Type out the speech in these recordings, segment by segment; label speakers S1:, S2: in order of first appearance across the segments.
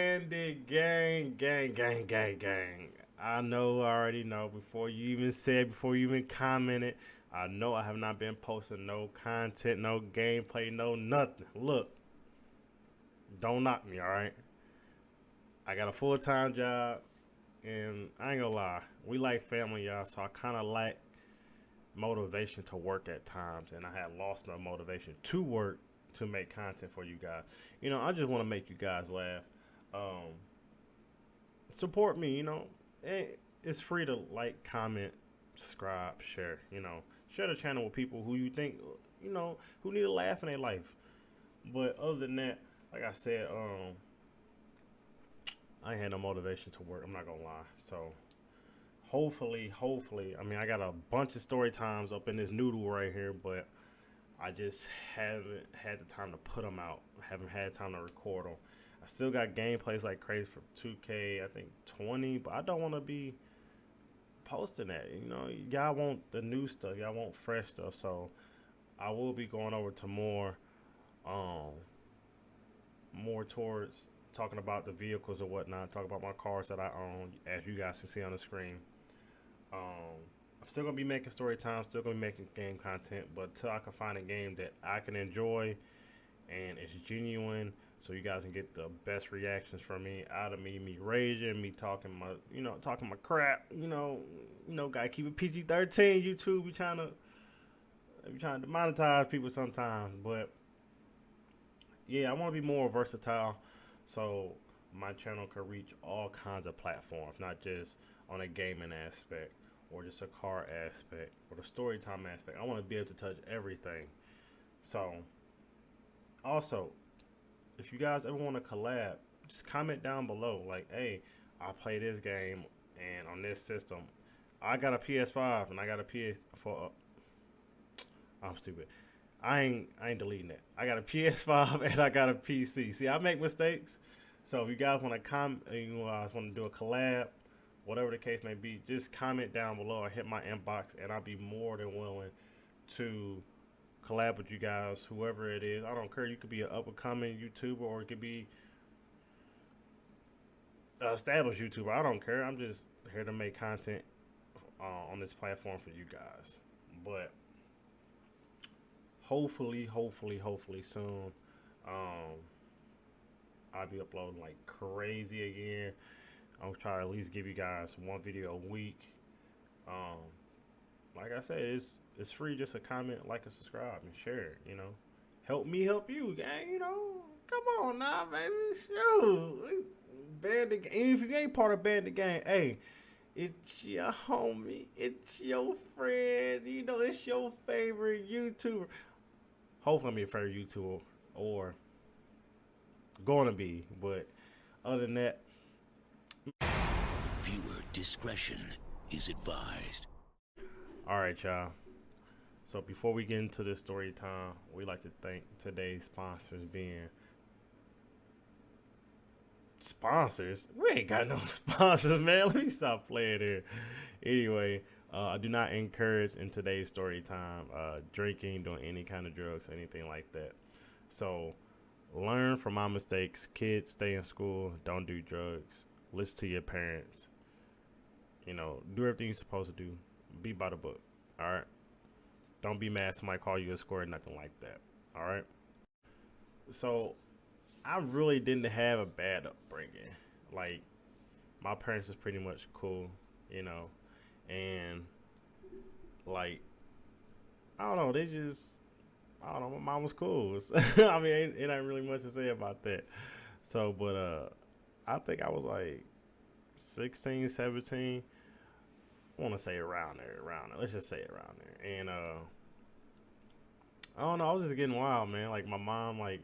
S1: Bandit gang, gang, gang, gang, gang. I know, I already know. Before you even said, before you even commented, I know I have not been posting no content, no gameplay, no nothing. Look, don't knock me, all right? I got a full time job, and I ain't gonna lie, we like family, y'all. So I kind of lack motivation to work at times, and I had lost my motivation to work to make content for you guys. I just want to make you guys laugh. Um, Support me. It's free to like, comment, subscribe, share. Share the channel with people who you think who need a laugh in their life. But other than that, like I said, I ain't had no motivation to work. I'm not gonna lie. So hopefully, I mean, I got a bunch of story times up in this noodle right here, but I just haven't had the time to put them out. I haven't had time to record them. I still got gameplays like crazy for 2K, I think 20, but I don't want to be posting that. Y'all want the new stuff. Y'all want fresh stuff. So I will be going over to um, more towards talking about the vehicles or whatnot, talk about my cars that I own, as you guys can see on the screen. I'm still gonna be making story time, still gonna be making game content, but till I can find a game that I can enjoy and it's genuine, so you guys can get the best reactions from me, out of me raging, me talking my crap. Gotta keep it PG-13. YouTube be trying to monetize people sometimes, but yeah, I want to be more versatile, so my channel can reach all kinds of platforms, not just on a gaming aspect or just a car aspect or the story time aspect. I want to be able to touch everything. So, also, if you guys ever want to collab, just comment down below. Like, hey, I play this game and on this system, I got a PS5 and I got a PS4. I'm stupid. I ain't deleting that. I got a PS5 and I got a PC. See, I make mistakes. So if you guys want to want to do a collab, whatever the case may be, just comment down below or hit my inbox, and I'll be more than willing to collab with you guys, whoever it is. I don't care. You could be an up and coming YouTuber, or it could be an established YouTuber. I don't care. I'm just here to make content on this platform for you guys. But hopefully soon, um, I'll be uploading like crazy again. I'll try to at least give you guys one video a week. Um, like I said, it's free. Just a comment, like, and subscribe, and share. Help me help you, gang. Come on now, baby. Shoot, band the game. If you ain't part of band the game, hey, it's your homie. It's your friend. It's your favorite YouTuber. Hopefully, I'm your favorite YouTuber, or going to be. But other than that,
S2: viewer discretion is advised.
S1: all right, y'all. So before we get into this story time, we like to thank today's sponsors being sponsors. We ain't got no sponsors, man. Let me stop playing here. Anyway, I do not encourage in today's story time drinking, doing any kind of drugs, or anything like that. So learn from my mistakes. Kids, stay in school. Don't do drugs. Listen to your parents. Do everything you're supposed to do. Be by the book. All right. Don't be mad somebody call you a square, nothing like that. All right. So I really didn't have a bad upbringing. Like, my parents is pretty much cool, and like, I don't know, I don't know, my mom was cool. I mean, it ain't really much to say about that. So, but I think I was like 16, 17. I want to say around there. Let's just say around there. And I don't know, I was just getting wild, man. Like, my mom, like,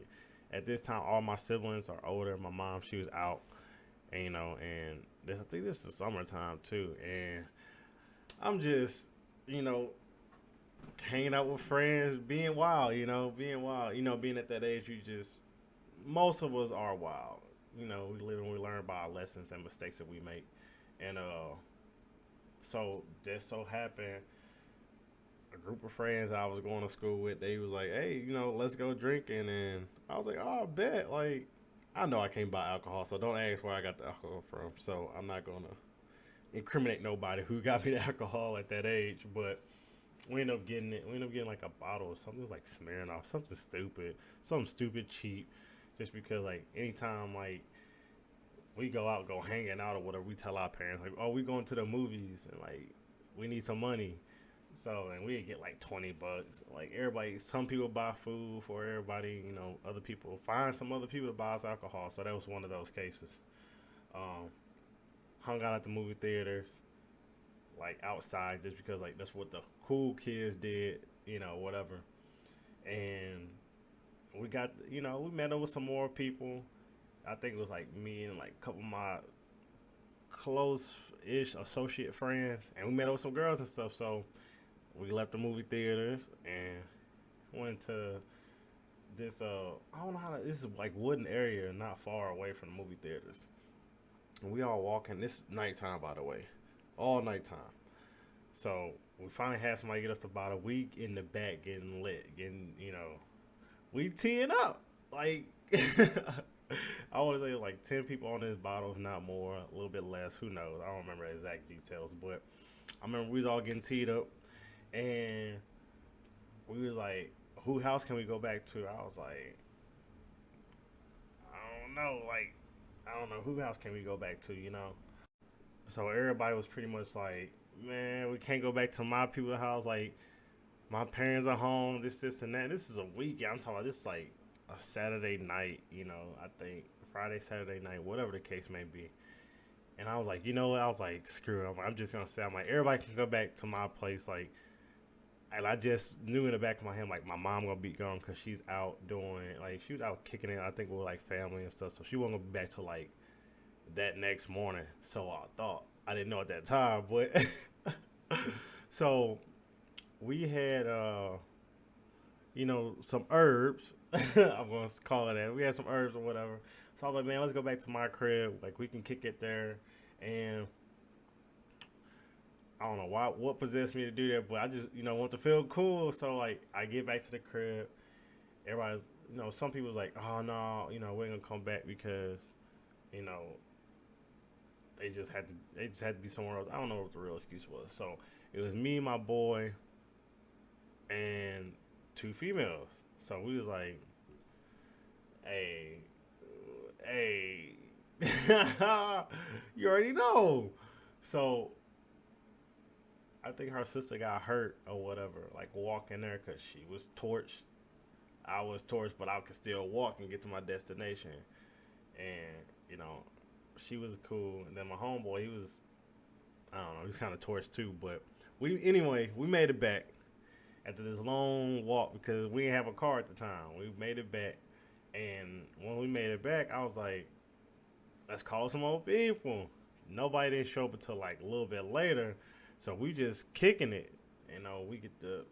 S1: at this time, all my siblings are older. My mom, she was out, and I think this is summertime too. And I'm just, hanging out with friends, being wild, being wild. Being at that age, most of us are wild. We live and we learn by our lessons and mistakes that we make. And so just so happened, a group of friends I was going to school with, they was like, hey, let's go drinking. And I was like, oh, I bet. Like, I know I can't buy alcohol, so don't ask where I got the alcohol from. So I'm not gonna incriminate nobody who got me the alcohol at that age. But we ended up getting it. We ended up getting like a bottle of something like Smirnoff, something stupid cheap, just because like anytime like we go out, go hanging out or whatever, we tell our parents like, oh, we going to the movies and like we need some money. So and we get like $20. Like everybody, some people buy food for everybody. Other people find some other people to buy us alcohol. So that was one of those cases. Um, Hung out at the movie theaters, like outside, just because like that's what the cool kids did. Whatever. And we met up with some more people. I think it was like me and like a couple of my close-ish associate friends, and we met up with some girls and stuff. So we left the movie theaters and went to this I don't know how to, this is like wooden area not far away from the movie theaters. And we all walking. This is nighttime, by the way, all nighttime. So we finally had somebody get us about a week in the back getting lit, we teeing up like. I want to say like 10 people on this bottle, if not more, a little bit less. Who knows? I don't remember the exact details, but I remember we was all getting teed up, and we was like, "Who house can we go back to?" I was like, "I don't know. Like, I don't know who house can we go back to." So everybody was pretty much like, "Man, we can't go back to my people's house. Like, my parents are home. This, and that. This is a weekend. I'm talking about this like." A Saturday night, I think Friday, Saturday night, whatever the case may be. And I was like, what? I was like, screw it. I'm just gonna say, I'm like, everybody can go back to my place, like, and I just knew in the back of my head, like, my mom gonna be gone because she's out doing, like, she was out kicking it, I think, with like family and stuff, so she wasn't gonna be back till like that next morning. So I thought, I didn't know at that time, but so we had some herbs. I'm going to call it that. We had some herbs or whatever. So I was like, man, let's go back to my crib. Like, we can kick it there. And I don't know what possessed me to do that, but I just, want to feel cool. So, like, I get back to the crib. Everybody's, some people was like, oh, no, we ain't going to come back because, you know, they just had to be somewhere else. I don't know what the real excuse was. So, it was me, my boy, and two females. So we was like, hey, you already know. So I think her sister got hurt or whatever, like walking there because she was torched. I was torched, but I could still walk and get to my destination. And, she was cool. And then my homeboy, he was, I don't know, he was kind of torched too. But we made it back. After this long walk, because we didn't have a car at the time, we made it back. And when we made it back, I was like, let's call some old people. Nobody didn't show up until like a little bit later. So we just kicking it. We get the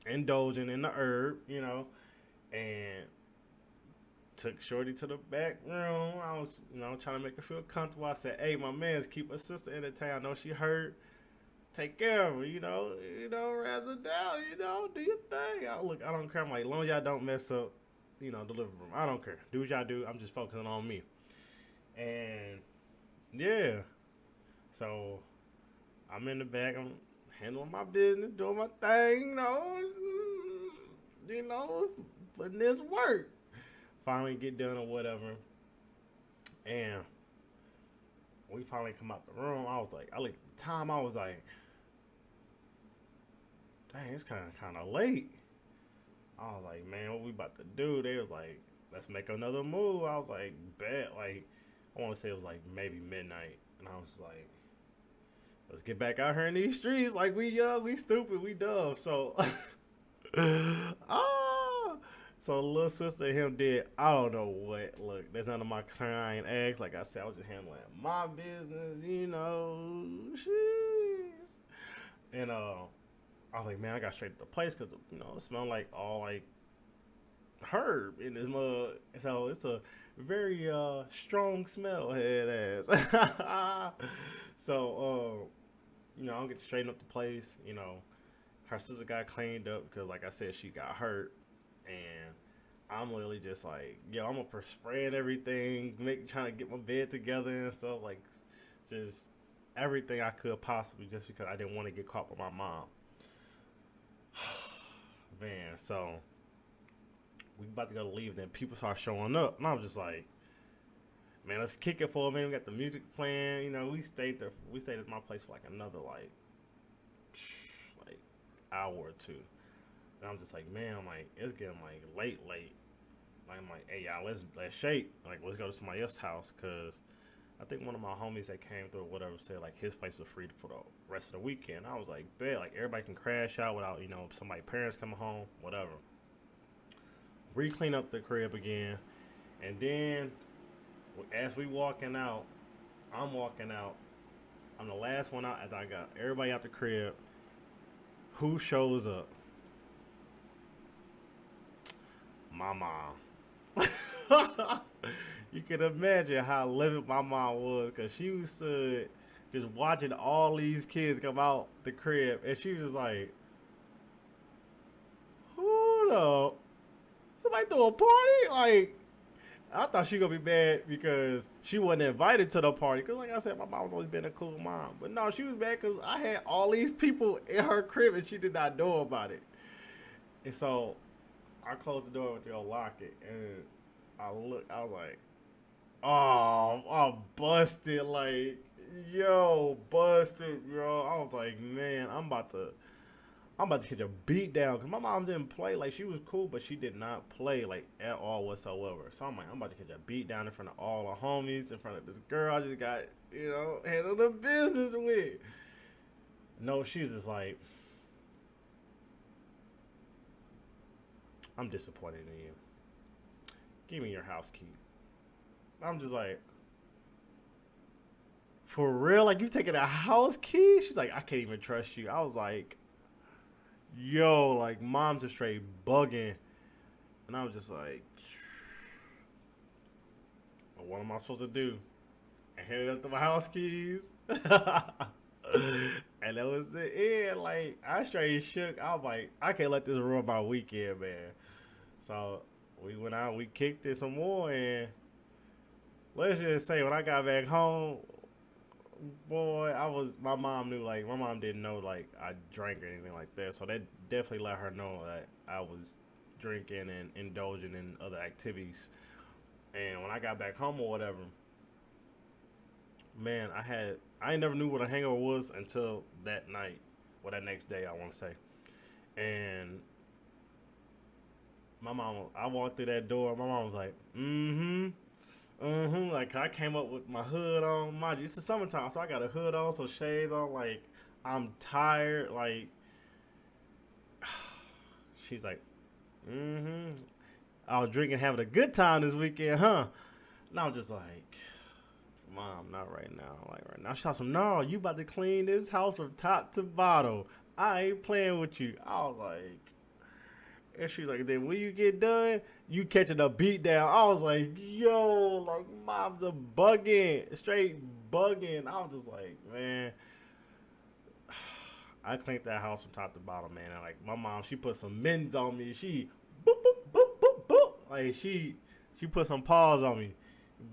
S1: indulging in the herb, and took Shorty to the back room. I was, trying to make her feel comfortable. I said, hey, my man's keep her sister in the town. I know she hurt. Take care of her, razzle down, do your thing. I don't care. I'm like, as long as y'all don't mess up, the living room. I don't care. Do what y'all do. I'm just focusing on me. And yeah, so I'm in the back. I'm handling my business, doing my thing, putting this work. Finally get done or whatever. And we finally come out the room. I was like, I looked at the time. I was like, dang, it's kind of late. I was like, man, what we about to do? They was like, let's make another move. I was like, bet. Like, I want to say it was like maybe midnight. And I was like, let's get back out here in these streets. Like, we young, we stupid, we dumb. So, so the little sister and him did, I don't know what. Look, that's none of my concern. I ain't asked. Like I said, I was just handling my business, Jeez. And, I was like, man, I got straight to the place because, it smelled like all like herb in this mug. So it's a very strong smell, head ass. So, I'll get straighten up the place. Her sister got cleaned up because, like I said, she got hurt. And I'm literally just like, yo, I'm up for spraying everything, trying to get my bed together and stuff, like, just everything I could possibly, just because I didn't want to get caught by my mom. Man, so we about to go to leave, then people start showing up, and I was just like, man, let's kick it for a minute. We got the music playing, we stayed there. We stayed at my place for like another like hour or two. And I'm just like, man, I'm like, it's getting like late. Like, I'm like, hey y'all, let's shake. Like, let's go to somebody else's house, cause I think one of my homies that came through or whatever said like his place was free for the rest of the weekend. I was like, bet, like everybody can crash out without somebody parents coming home, whatever. Re-clean up the crib again, and then as we walking out, I'm walking out. I'm the last one out after I got everybody out the crib. Who shows up? My mom. You can imagine how livid my mom was, because she was just watching all these kids come out the crib, and she was like, hold up. Somebody threw a party? Like, I thought she gonna be mad because she wasn't invited to the party. Cause like I said, my mom's always been a cool mom. But no, she was mad because I had all these people in her crib and she did not know about it. And so I closed the door, went to go lock it, and I looked. I was like, oh, I'm busted. Like, yo, busted, yo. I was like, man, I'm about to catch a beat down, because my mom didn't play. Like, she was cool, but she did not play like at all whatsoever. So I'm like, I'm about to catch a beat down in front of all the homies, in front of this girl I just got, handle the business with. No, she was just like, I'm disappointed in you. Give me your house key. I'm just like, for real? Like, you taking a house key? She's like, I can't even trust you. I was like, yo, like, mom's just straight bugging. And I was just like, well, what am I supposed to do? I handed up to my house keys. And that was it. And, like, I straight shook. I was like, I can't let this ruin my weekend, man. So we went out, we kicked it some more, and let's just say when I got back home, boy, my mom knew, like, my mom didn't know, like, I drank or anything like that. So that definitely let her know that I was drinking and indulging in other activities. And when I got back home or whatever, man, I ain't never knew what a hangover was until that night, or that next day, I want to say. And I walked through that door, my mom was like, like, I came up with my hood on. Mind you, it's the summertime, so I got a hood on, so shades on. Like, I'm tired. Like, she's like, I was drinking, having a good time this weekend, huh? And I was just like, Mom, not right now. Like, right now. She was like, no, you about to clean this house from top to bottom. I ain't playing with you. I was like, and she's like, then when you get done, you catching a beat down. I was like, yo, like, mom's a bugging, straight bugging. I was just like, man, I cleaned that house from top to bottom, man. And like, my mom, she put some mints on me. She boop boop boop boop boop. Like, she put some paws on me,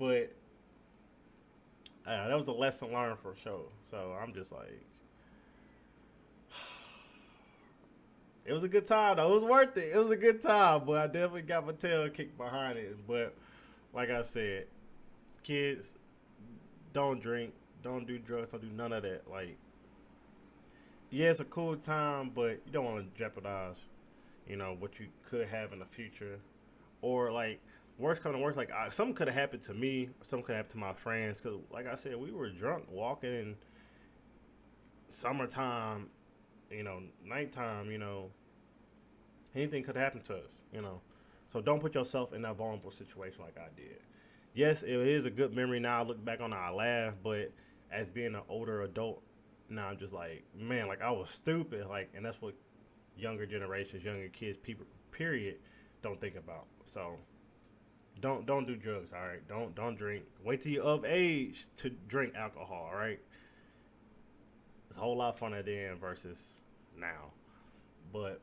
S1: but that was a lesson learned for sure. So I'm just like, it was a good time though. It was worth it. It was a good time, but I definitely got my tail kicked behind it. But like I said, kids, don't drink, don't do drugs, don't do none of that. Like, yeah, it's a cool time, but you don't want to jeopardize, what you could have in the future, or like, worst come to worst, like, something could have happened to me, or something could have happened to my friends, because like I said, we were drunk walking in summertime, nighttime, anything could happen to us. So don't put yourself in that vulnerable situation like I did. Yes, it is a good memory now. I look back on it, I laugh, but as being an older adult, now I'm just like, man, like, I was stupid. Like, and that's what younger generations, younger kids, people, period, don't think about. So don't do drugs, all right? Don't drink. Wait till you're of age to drink alcohol, all right? It's a whole lot funner then versus now. But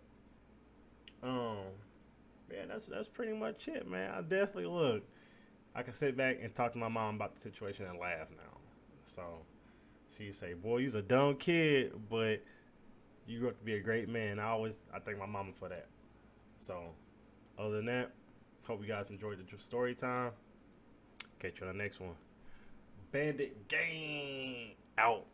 S1: Yeah, that's pretty much it, man. I definitely look. I can sit back and talk to my mom about the situation and laugh now. So she say, "Boy, you's a dumb kid, but you grew up to be a great man." I thank my mama for that. So other than that, hope you guys enjoyed the story time. Catch you on the next one. Bandit Gang out.